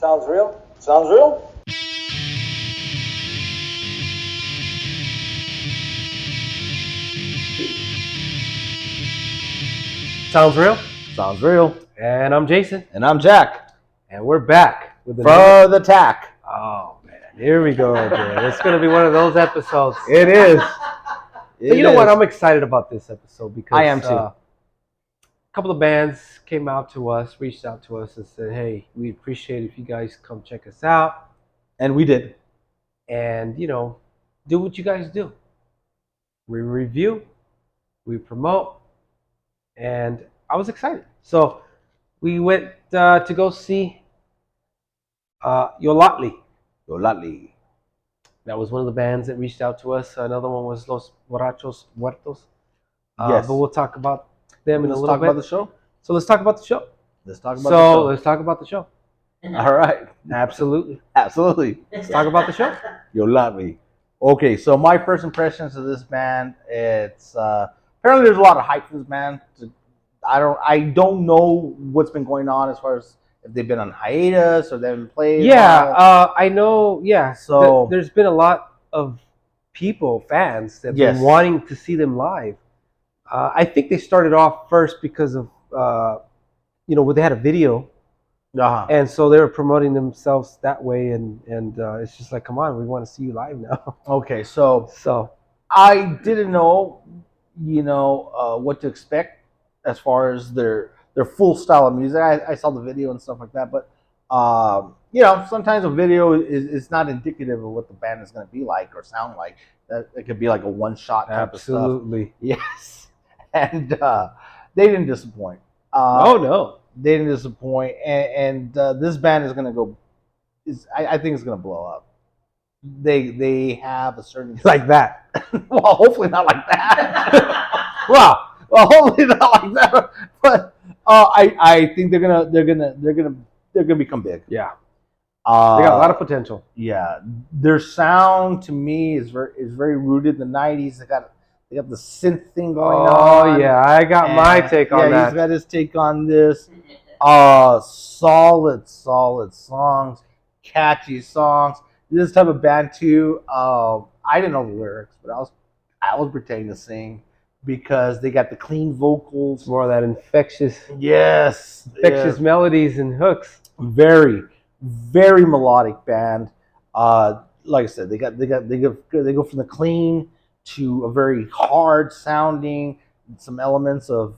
Sounds real? Sounds real? Sounds real? Sounds real. And I'm Jason. And I'm Jack. And we're back with For the tack. Oh, man. Here we go again. It's going to be one of those episodes. It is. So you know what? I'm excited about this episode because I am too. A couple of bands came out to us, reached out to us and said, hey, we'd appreciate it if you guys come check us out. And we did. And, do what you guys do. We review, we promote, and I was excited. So we went to go see Yolotli. Yolotli. That was one of the bands that reached out to us. Another one was Los Borrachos Muertos. Yes. But we'll talk about them in a little bit. Let's talk about the show. So let's talk about the show. Let's talk about the show. All right. Absolutely. Let's talk about the show. Yolotli. Okay, so my first impressions of this band, it's apparently there's a lot of hype for this band. I don't know what's been going on as far as if they've been on hiatus or they haven't played. Yeah, I know. Yeah, so there's been a lot of fans that have been wanting to see them live. I think they started off first because of where they had a video. And so they were promoting themselves that way, and it's just like, come on, we want to see you live now. Okay, so I didn't know, what to expect as far as their full style of music. I saw the video and stuff like that, but sometimes a video is not indicative of what the band is going to be like or sound like. That it could be like a one shot type of stuff. Absolutely, yes, and they didn't disappoint. Oh no. They didn't disappoint, and this band is gonna go. I think it's gonna blow up. They have a certain like that. Well, hopefully not like that. well, hopefully not like that. But I think they're gonna become big. Yeah, they got a lot of potential. Yeah, their sound to me is very rooted in the '90s. They got the synth thing going on. Oh yeah, I got my take on that. Yeah, he's got his take on this. Solid songs, catchy songs. This type of band too. I didn't know the lyrics, but I was pretending to sing because they got the clean vocals, more of that infectious melodies and hooks. Very, very melodic band. Like I said, they go from the clean to a very hard sounding, some elements of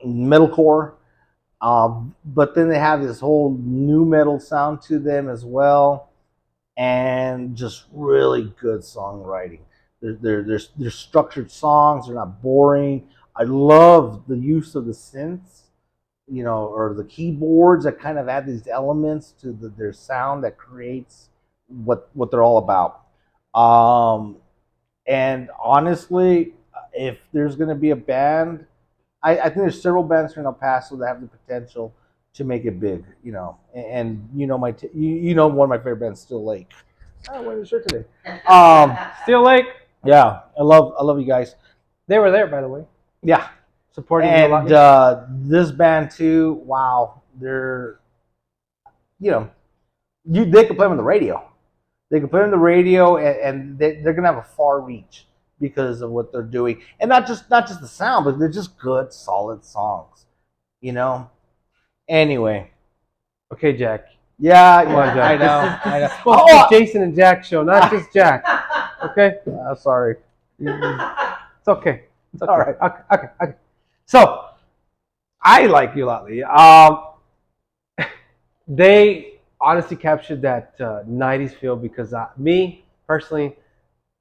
metalcore, but then they have this whole new metal sound to them as well, and just really good songwriting. They're structured songs. They're not boring. I love the use of the synths, or the keyboards that kind of add these elements to their sound that creates what they're all about. And honestly, if there's going to be a band, I think there's several bands from El Paso that have the potential to make it big, And one of my favorite bands, Still Lake. I'm wearing a shirt today. Still Lake. Yeah, I love you guys. They were there, by the way. Yeah, supporting. And this band too. Wow, they're they could play them on the radio. They can play on the radio, and they're gonna have a far reach because of what they're doing, and not just the sound, but they're just good, solid songs. Anyway, okay, Jack. Yeah, come on, Jack. I know. This is supposed to be Jason and Jack show, not just Jack. Okay. Sorry. It's okay. It's okay. All right. Okay. So, I like Yolotli. They honestly captured that 90s feel because me, personally,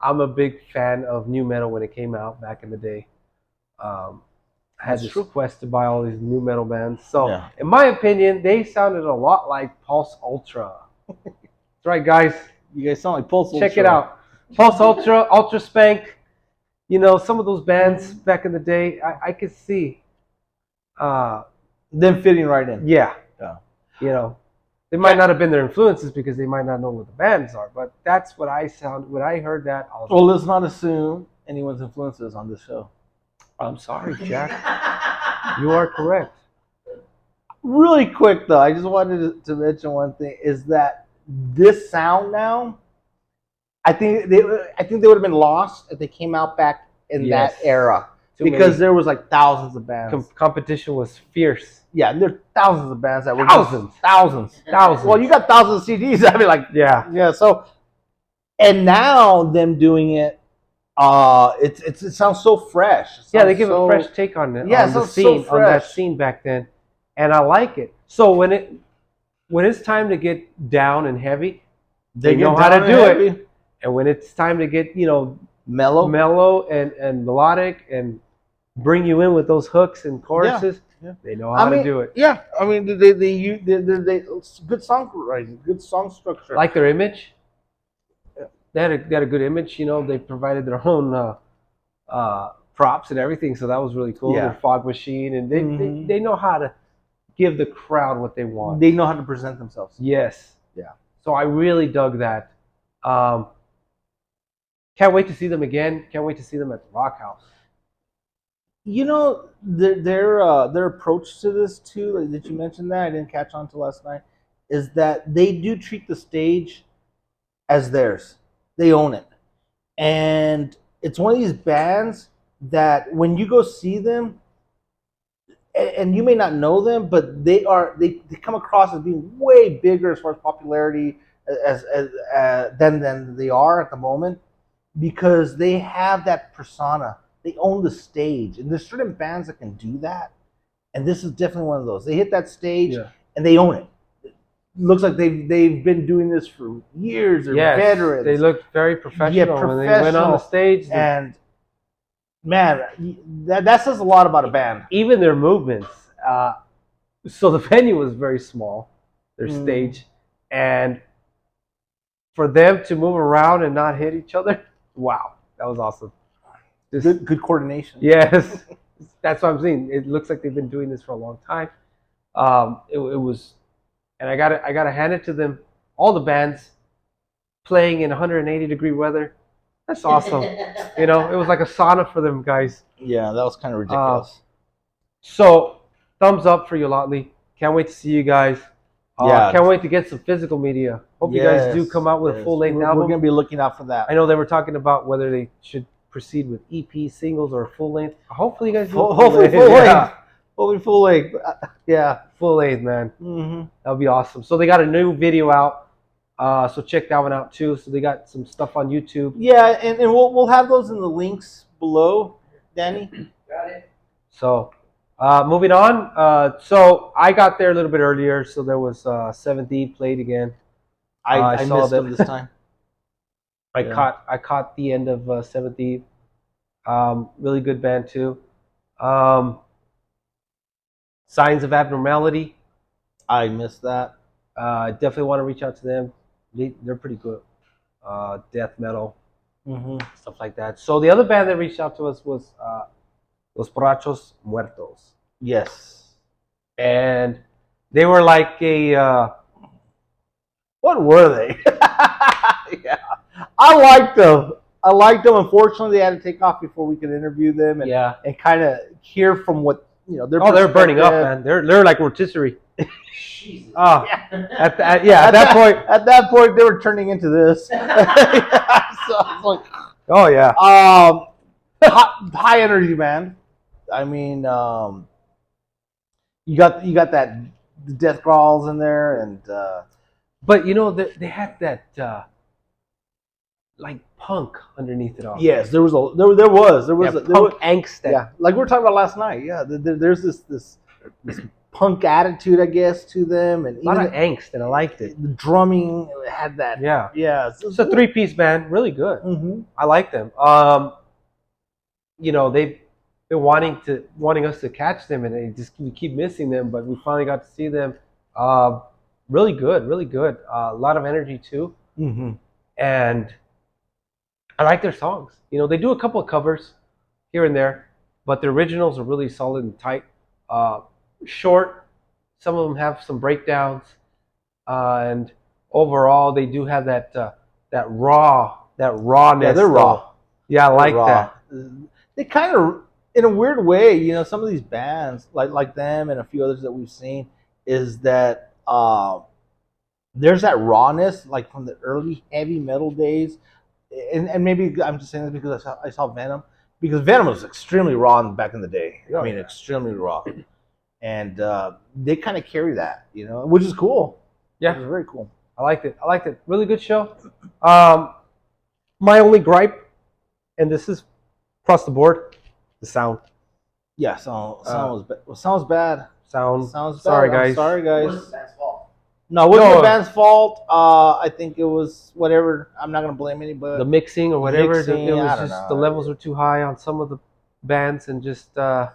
I'm a big fan of new metal when it came out back in the day. I had this quest to buy all these new metal bands. So, in my opinion, they sounded a lot like Pulse Ultra. That's right, guys. You guys sound like Pulse Ultra. Check it out. Pulse Ultra, Ultra Spank. Some of those bands back in the day, I could see them fitting right in. Yeah. They might not have been their influences because they might not know what the bands are, but that's what I heard that. Well, let's not assume anyone's influences on this show. I'm sorry, Jack. You are correct. really quick though, I just wanted to mention one thing is that this sound now, I think they would have been lost if they came out back in Yes. that era Too because many. there was like thousands of bands. Competition was fierce. Yeah, there are thousands of bands that were Thousands. Well, you got thousands of CDs. I mean, like yeah. So, and now them doing it, it sounds so fresh. Yeah, they give a fresh take on it. Yeah, on the so scene, fresh. on that scene back then, and I like it. So when it's time to get down and heavy, they know how to do it. And when it's time to get mellow and melodic and bring you in with those hooks and choruses, they know how to do it. Yeah, I mean they good songwriting, good song structure. Like their image, they had a good image. They provided their own props and everything, so that was really cool. Yeah. Their fog machine, and they know how to give the crowd what they want. They know how to present themselves. Yes. Yeah. So I really dug that. Can't wait to see them again. Can't wait to see them at the Rock House. Their approach to this too. Like, did you mention that? I didn't catch on to last night. Is that they do treat the stage as theirs. They own it, and it's one of these bands that when you go see them, and you may not know them, but they come across as being way bigger as far as popularity as than they are at the moment, because they have that persona. They own the stage, and there's certain bands that can do that, and this is definitely one of those. They hit that stage and they own it. It looks like they've been doing this for years. They're veterans. They look very professional when they went on the stage. And man, that says a lot about a band. Even their movements. So the venue was very small, their stage, and for them to move around and not hit each other, wow, that was awesome. Good coordination. Yes, that's what I'm saying. It looks like they've been doing this for a long time. It was, and I gotta hand it to them. All the bands playing in 180-degree weather. That's awesome. It was like a sauna for them guys. Yeah, that was kind of ridiculous. So, thumbs up for Yolotli. Can't wait to see you guys. Can't wait to get some physical media. Hope you guys do come out with a full-length album. We're going to be looking out for that. I know they were talking about whether they should proceed with EP singles or full-length. Hopefully you guys do hopefully full-length. Hopefully full-length. Yeah. Full-length, man. Mm-hmm. That would be awesome. So they got a new video out. So check that one out too. So they got some stuff on YouTube. Yeah, and we'll have those in the links below, Danny. Got it. So moving on. So I got there a little bit earlier. So there was 7th Eve played again. I saw them this time. I caught the end of 7th Eve. Really good band too. Signs of Abnormality. I missed that. Definitely want to reach out to them. They're pretty good. Death metal, stuff like that. So the other band that reached out to us was Los Borrachos Muertos. Yes. And they were like a... what were they? Yeah. I liked them. Unfortunately, they had to take off before we could interview them and kind of hear from what they're burning up, man. They're like rotisserie. At that point, they were turning into this. So I was like, oh yeah. High energy, man. I mean, you got that death growls in there, and but they had that like punk underneath it all. Yes, there was punk angst. Like we were talking about last night. Yeah, there's this punk attitude, I guess, to them, and a lot of angst, and I liked it. The drumming had that. Yeah. It's a 3-piece band, really good. Mm-hmm. I like them. They've been wanting us to catch them, and we keep missing them, but we finally got to see them. Really good, really good. A lot of energy too, and I like their songs. They do a couple of covers here and there, but the originals are really solid and tight. Short. Some of them have some breakdowns, and overall they do have that rawness. Yeah, they're raw. Yeah, I like that. They kind of, in a weird way, some of these bands like them and a few others that we've seen, is that there's that rawness, like from the early heavy metal days, and maybe I'm just saying this because I saw Venom, because Venom was extremely raw back in the day. I mean, extremely raw, and they kind of carry that, which is cool. Yeah, it was very cool. I liked it. Really good show. My only gripe, and this is across the board, the sound. Yeah, sound sounds bad. Sounds bad. Sorry, guys. I'm sorry, guys. It wasn't the band's fault. No, it wasn't the band's fault. I think it was whatever. I'm not gonna blame anybody. The mixing or whatever. Mixing, it was I don't just know. the levels were too high on some of the bands, and just some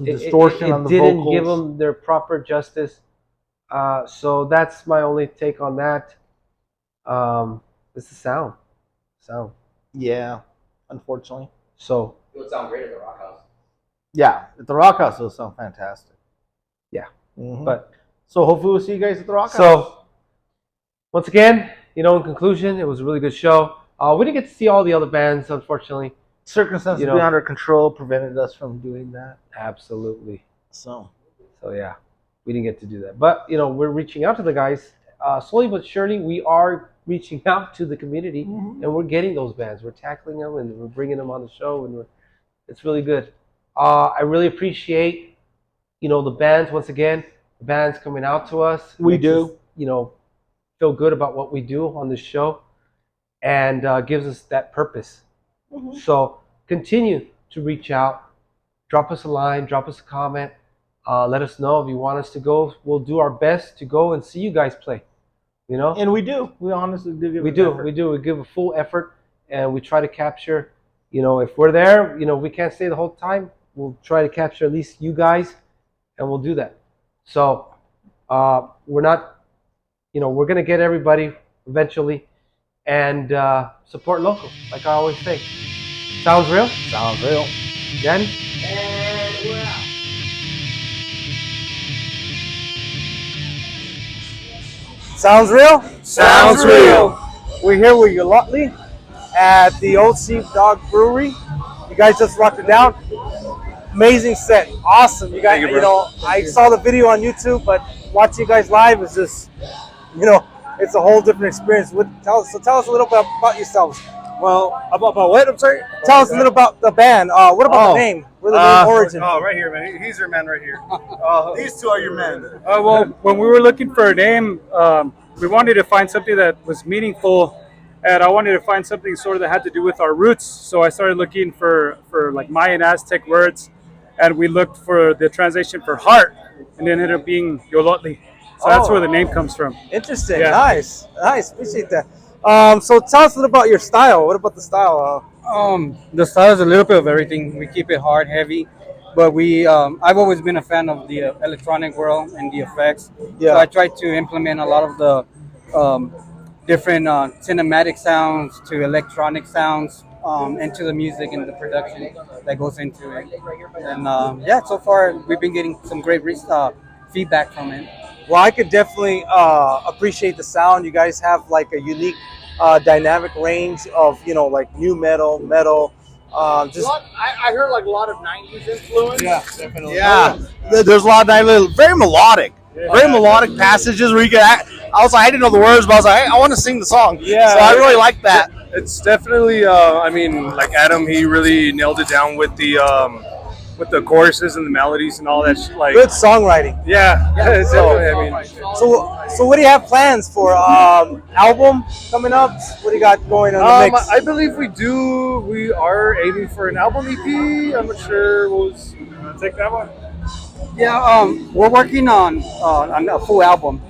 distortion on the vocals. It didn't vocals. give them their proper justice. So that's my only take on that. It's the sound. Yeah, unfortunately. So It would sound great at the Rock House. Yeah, at the Rock House, it'll sound fantastic. Yeah, but so hopefully we'll see you guys at the Rock House. So once again, in conclusion, it was a really good show. We didn't get to see all the other bands, unfortunately. Circumstances beyond our control prevented us from doing that. Absolutely. So yeah, we didn't get to do that. But we're reaching out to the guys slowly but surely. We are reaching out to the community, and we're getting those bands. We're tackling them, and we're bringing them on the show, and it's really good. I really appreciate the bands once again. The bands coming out to us. We do. Us, feel good about what we do on this show, and gives us that purpose. So continue to reach out, drop us a line, drop us a comment, let us know if you want us to go. We'll do our best to go and see you guys play. And we do. We honestly do. We do. We give a full effort, and we try to capture. If we're there, we can't stay the whole time. We'll try to capture at least you guys, and we'll do that. So we're not. We're gonna get everybody eventually. And support local, like I always say. Sounds real? Sounds real. Danny? And we're out. Sounds real? Sounds real. We're here with Yolotli at the Old Sheepdog Brewery. You guys just rocked it down. Amazing set. Awesome. You guys, I saw the video on YouTube, but watching you guys live is just, it's a whole different experience. Tell us a little bit about yourselves. Well, about what? I'm sorry? Tell us a little about the band. What about the name? Where the name origin? Oh, right here, man. He's your man right here. These two are your men. Well, when we were looking for a name, we wanted to find something that was meaningful, and I wanted to find something sort of that had to do with our roots. So I started looking for like Mayan Aztec words, and we looked for the translation for heart, and it ended up being Yolotli. So that's where the name comes from. Interesting. Yeah. Nice. Appreciate that. So tell us a little about your style. What about the style? The style is a little bit of everything. We keep it hard, heavy, but I've always been a fan of the electronic world and the effects. Yeah. So I try to implement a lot of the different cinematic sounds to electronic sounds into the music and the production that goes into it. And so far we've been getting some great feedback from it. Well, I could definitely appreciate the sound. You guys have like a unique dynamic range of, like new metal. I heard like a lot of 90s influence. Yeah, definitely. Yeah, there's a lot of very melodic, melodic passages where you can. I didn't know the words, but I was like, I want to sing the song. Yeah. So I really like that. It's definitely, like Adam, he really nailed it down with the choruses and the melodies and all that shit. Like, Good songwriting. yeah, it's definitely, So what do you have plans for album coming up? What do you got going on the mix? I believe we do. We are aiming for an album EP. I'm not sure what was. Take that one. Yeah, we're working on a full album.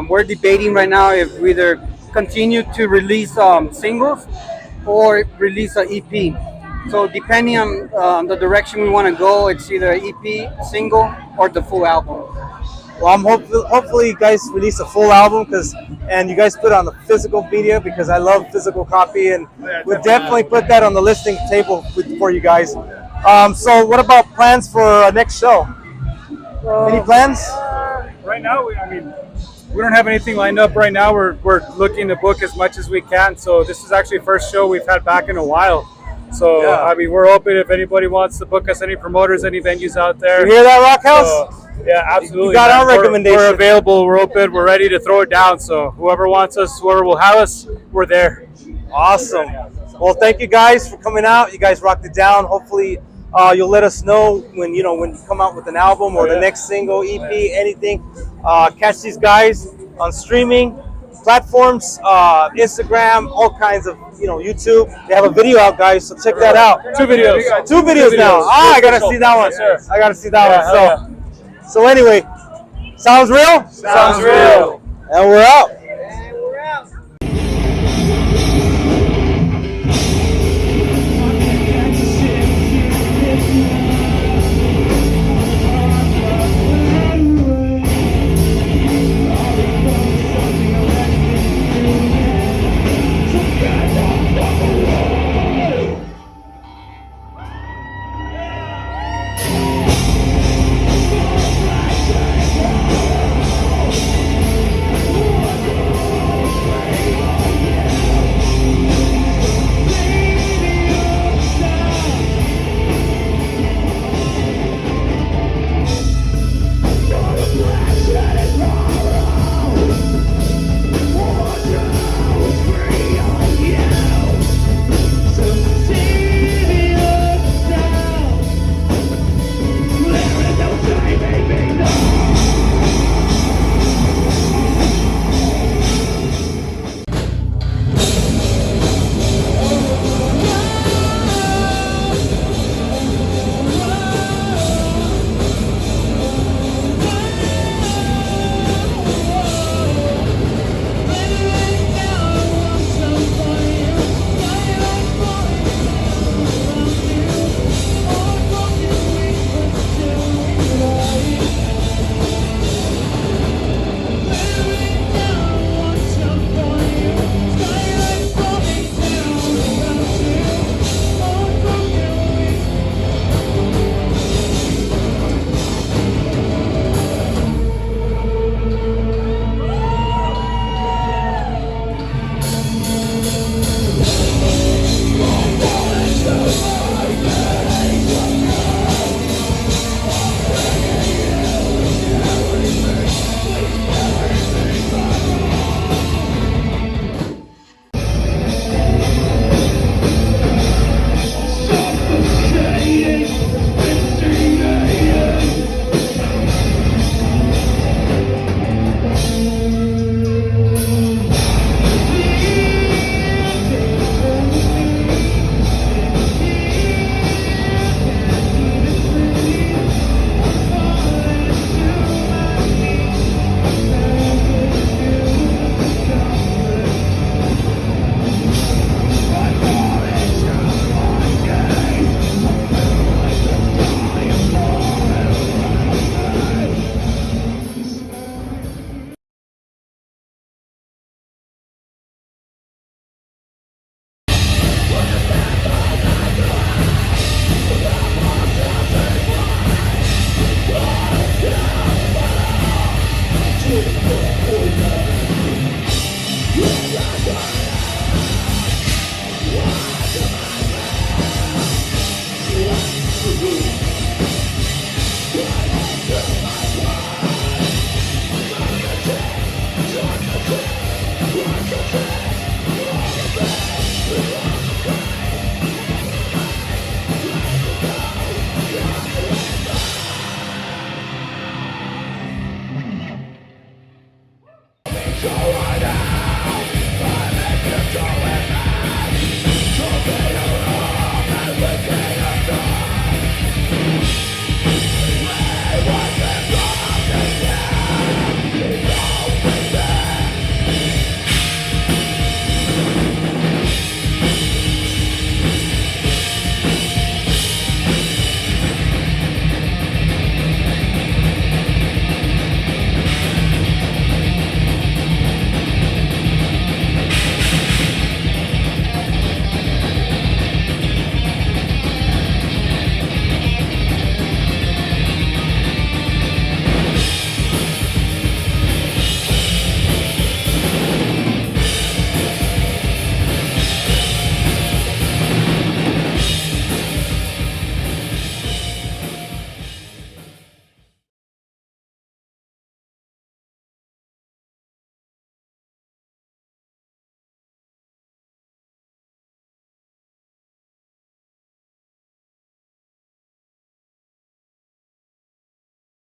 We're debating right now if we either continue to release singles or release an EP. So depending on the direction we want to go, it's either an EP, single, or the full album. Well, I'm hopefully you guys release a full album and you guys put it on the physical media because I love physical copy and we'll definitely put that on the listing table for you guys. So what about plans for next show? Any plans? Right now, we don't have anything lined up right now. We're looking to book as much as we can. So this is actually the first show we've had back in a while. So, Yeah. we're open if anybody wants to book us, any promoters, any venues out there. You hear that, Rock House? Yeah, absolutely. You got our We're- recommendation. We're available. We're open. We're ready to throw it down. So whoever wants us, whoever will have us, we're there. Awesome. Well, thank you guys for coming out. You guys rocked it down. Hopefully, you'll let us know when you come out with an album or the next single, EP, anything. Catch these guys on streaming platforms, Instagram, all kinds of YouTube. They have a video out, guys, so check that out. Two videos. Two videos now. I gotta see that one. Yes, sir. I gotta see that Yeah, one. So anyway, sounds real. Sounds real. And we're out.